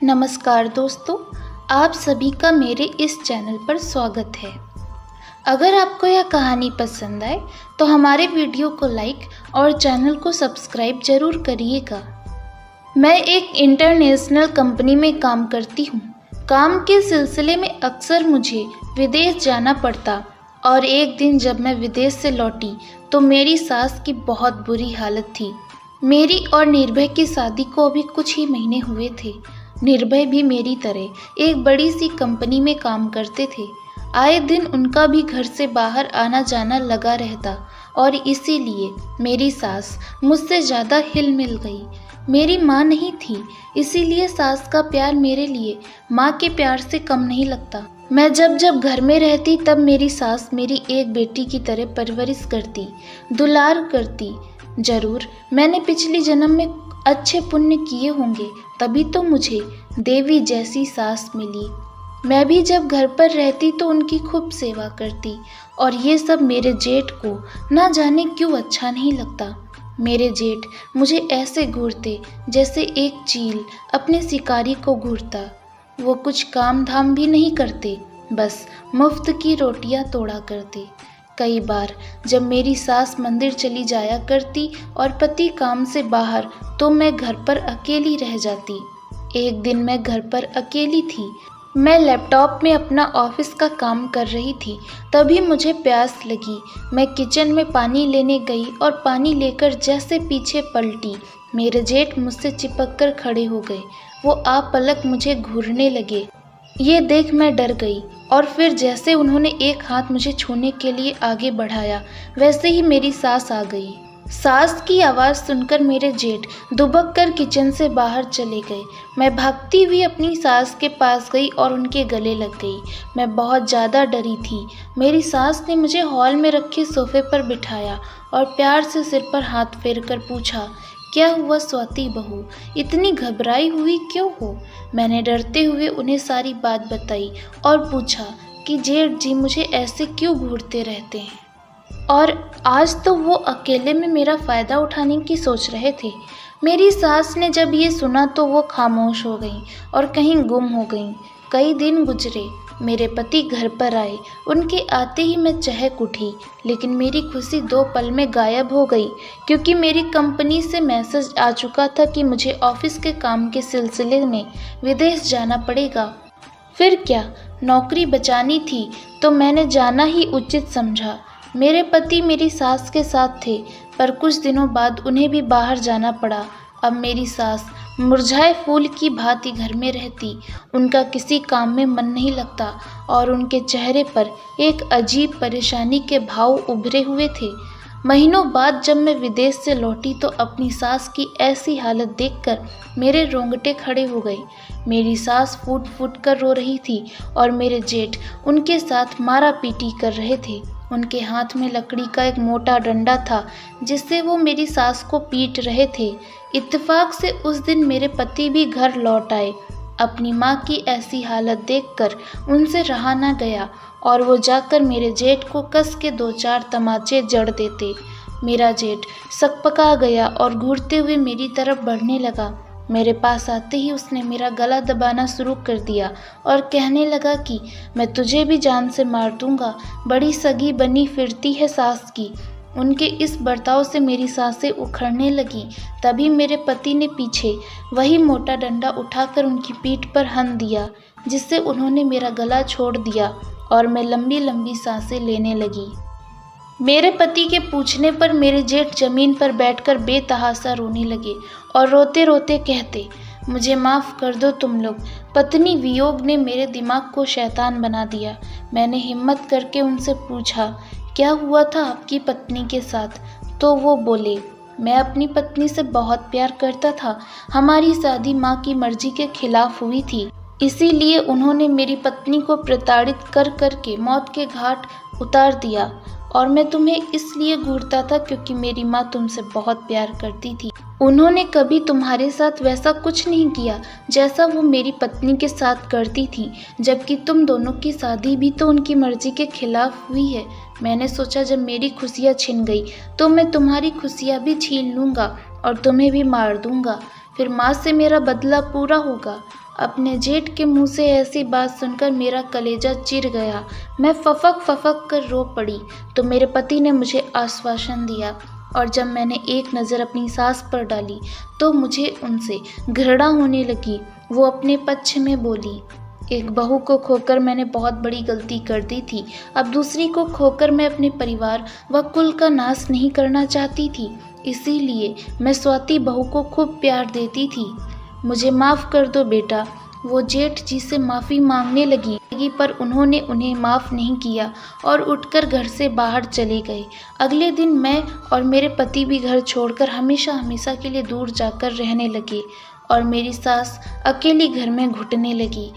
नमस्कार दोस्तों, आप सभी का मेरे इस चैनल पर स्वागत है। अगर आपको यह कहानी पसंद आए तो हमारे वीडियो को लाइक और चैनल को सब्सक्राइब जरूर करिएगा। मैं एक इंटरनेशनल कंपनी में काम करती हूँ। काम के सिलसिले में अक्सर मुझे विदेश जाना पड़ता और एक दिन जब मैं विदेश से लौटी तो मेरी सास की बहुत बुरी हालत थी। मेरी और निर्भय की शादी को अभी कुछ ही महीने हुए थे। निर्भय भी मेरी तरह एक बड़ी सी कंपनी में काम करते थे। आए दिन उनका भी घर से बाहर आना जाना लगा रहता और इसीलिए मेरी सास मुझसे ज़्यादा हिल मिल गई। मेरी माँ नहीं थी, इसीलिए सास का प्यार मेरे लिए माँ के प्यार से कम नहीं लगता। मैं जब जब घर में रहती तब मेरी सास मेरी एक बेटी की तरह परवरिश करती, दुलार करती। जरूर मैंने पिछले जन्म में अच्छे पुण्य किए होंगे, तभी तो मुझे देवी जैसी सास मिली। मैं भी जब घर पर रहती तो उनकी खूब सेवा करती और ये सब मेरे जेठ को ना जाने क्यों अच्छा नहीं लगता। मेरे जेठ मुझे ऐसे घूरते जैसे एक चील अपने शिकारी को घूरता। वो कुछ काम धाम भी नहीं करते, बस मुफ्त की रोटियां तोड़ा करते। कई बार जब मेरी सास मंदिर चली जाया करती और पति काम से बाहर तो मैं घर पर अकेली रह जाती। एक दिन मैं घर पर अकेली थी। मैं लैपटॉप में अपना ऑफिस का काम कर रही थी, तभी मुझे प्यास लगी। मैं किचन में पानी लेने गई और पानी लेकर जैसे पीछे पलटी, मेरे जेठ मुझसे चिपक कर खड़े हो गए। वो आप पलक मुझे घूरने लगे। ये देख मैं डर गई और फिर जैसे उन्होंने एक हाथ मुझे छूने के लिए आगे बढ़ाया, वैसे ही मेरी सास आ गई। सास की आवाज़ सुनकर मेरे जेठ दुबक कर किचन से बाहर चले गए। मैं भागती हुई अपनी सास के पास गई और उनके गले लग गई। मैं बहुत ज़्यादा डरी थी। मेरी सास ने मुझे हॉल में रखे सोफे पर बिठाया और प्यार से सिर पर हाथ फेर कर पूछा, क्या हुआ स्वाति बहू, इतनी घबराई हुई क्यों हो? मैंने डरते हुए उन्हें सारी बात बताई और पूछा कि जेठ जी मुझे ऐसे क्यों घूरते रहते हैं। और आज तो वो अकेले में मेरा फ़ायदा उठाने की सोच रहे थे। मेरी सास ने जब ये सुना तो वो खामोश हो गई और कहीं गुम हो गई। कई दिन गुजरे, मेरे पति घर पर आए। उनके आते ही मैं चहक उठी, लेकिन मेरी खुशी 2 पल में गायब हो गई, क्योंकि मेरी कंपनी से मैसेज आ चुका था कि मुझे ऑफिस के काम के सिलसिले में विदेश जाना पड़ेगा। फिर क्या, नौकरी बचानी थी तो मैंने जाना ही उचित समझा। मेरे पति मेरी सास के साथ थे, पर कुछ दिनों बाद उन्हें भी बाहर जाना पड़ा। अब मेरी सास मुरझाए फूल की भांति घर में रहती। उनका किसी काम में मन नहीं लगता और उनके चेहरे पर एक अजीब परेशानी के भाव उभरे हुए थे। महीनों बाद जब मैं विदेश से लौटी तो अपनी सास की ऐसी हालत देखकर मेरे रोंगटे खड़े हो गए। मेरी सास फूट फूट कर रो रही थी और मेरे जेठ उनके साथ मारा पीटी कर रहे थे। उनके हाथ में लकड़ी का एक मोटा डंडा था जिससे वो मेरी सास को पीट रहे थे। इत्तेफाक से उस दिन मेरे पति भी घर लौट आए। अपनी माँ की ऐसी हालत देखकर उनसे रहा न गया और वो जाकर मेरे जेठ को कस के 2-4 तमाचे जड़ देते। मेरा जेठ सकपका गया और घूरते हुए मेरी तरफ बढ़ने लगा। मेरे पास आते ही उसने मेरा गला दबाना शुरू कर दिया और कहने लगा कि मैं तुझे भी जान से मार दूंगा, बड़ी सगी बनी फिरती है सास की। उनके इस बर्ताव से मेरी सांसें उखड़ने लगी। तभी मेरे पति ने पीछे वही मोटा डंडा उठाकर उनकी पीठ पर हन दिया, जिससे उन्होंने मेरा गला छोड़ दिया और मैं लंबी लंबी सांसें लेने लगी। मेरे पति के पूछने पर मेरे जेठ जमीन पर बैठकर बेतहासा रोने लगे और रोते रोते कहते, मुझे माफ़ कर दो तुम लोग, पत्नी वियोग ने मेरे दिमाग को शैतान बना दिया। मैंने हिम्मत करके उनसे पूछा, क्या हुआ था आपकी पत्नी के साथ? तो वो बोले, मैं अपनी पत्नी से बहुत प्यार करता था। हमारी शादी माँ की मर्जी के खिलाफ हुई थी, इसीलिए उन्होंने मेरी पत्नी को प्रताड़ित कर करके मौत के घाट उतार दिया। और मैं तुम्हें इसलिए घूरता था क्योंकि मेरी माँ तुमसे बहुत प्यार करती थी। उन्होंने कभी तुम्हारे साथ वैसा कुछ नहीं किया जैसा वो मेरी पत्नी के साथ करती थी, जबकि तुम दोनों की शादी भी तो उनकी मर्जी के खिलाफ हुई है। मैंने सोचा जब मेरी खुशियाँ छिन गई तो मैं तुम्हारी खुशियाँ भी छीन लूँगा और तुम्हें भी मार दूँगा। फिर माँ से मेरा बदला पूरा होगा। अपने जेठ के मुंह से ऐसी बात सुनकर मेरा कलेजा चिर गया। मैं फफक कर रो पड़ी तो मेरे पति ने मुझे आश्वासन दिया, और जब मैंने एक नज़र अपनी सास पर डाली तो मुझे उनसे घृणा होने लगी। वो अपने पक्ष में बोली, एक बहू को खोकर मैंने बहुत बड़ी गलती कर दी थी। अब दूसरी को खोकर मैं अपने परिवार व कुल का नाश नहीं करना चाहती थी, इसीलिए मैं स्वाति बहू को खूब प्यार देती थी। मुझे माफ़ कर दो बेटा। वो जेठ जी से माफ़ी मांगने लगी, पर उन्होंने उन्हें माफ़ नहीं किया और उठकर घर से बाहर चले गए। अगले दिन मैं और मेरे पति भी घर छोड़कर हमेशा के लिए दूर जाकर रहने लगे और मेरी सास अकेली घर में घुटने लगी।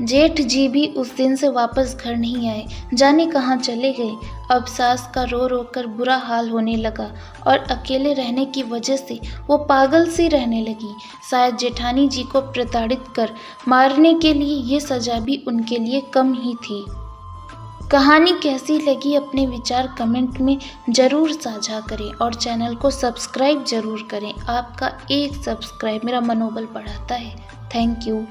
जेठ जी भी उस दिन से वापस घर नहीं आए, जाने कहाँ चले गए। अब सास का रो रो कर बुरा हाल होने लगा और अकेले रहने की वजह से वो पागल सी रहने लगी। शायद जेठानी जी को प्रताड़ित कर मारने के लिए ये सज़ा भी उनके लिए कम ही थी। कहानी कैसी लगी अपने विचार कमेंट में ज़रूर साझा करें और चैनल को सब्सक्राइब ज़रूर करें। आपका एक सब्सक्राइब मेरा मनोबल बढ़ाता है। Thank you.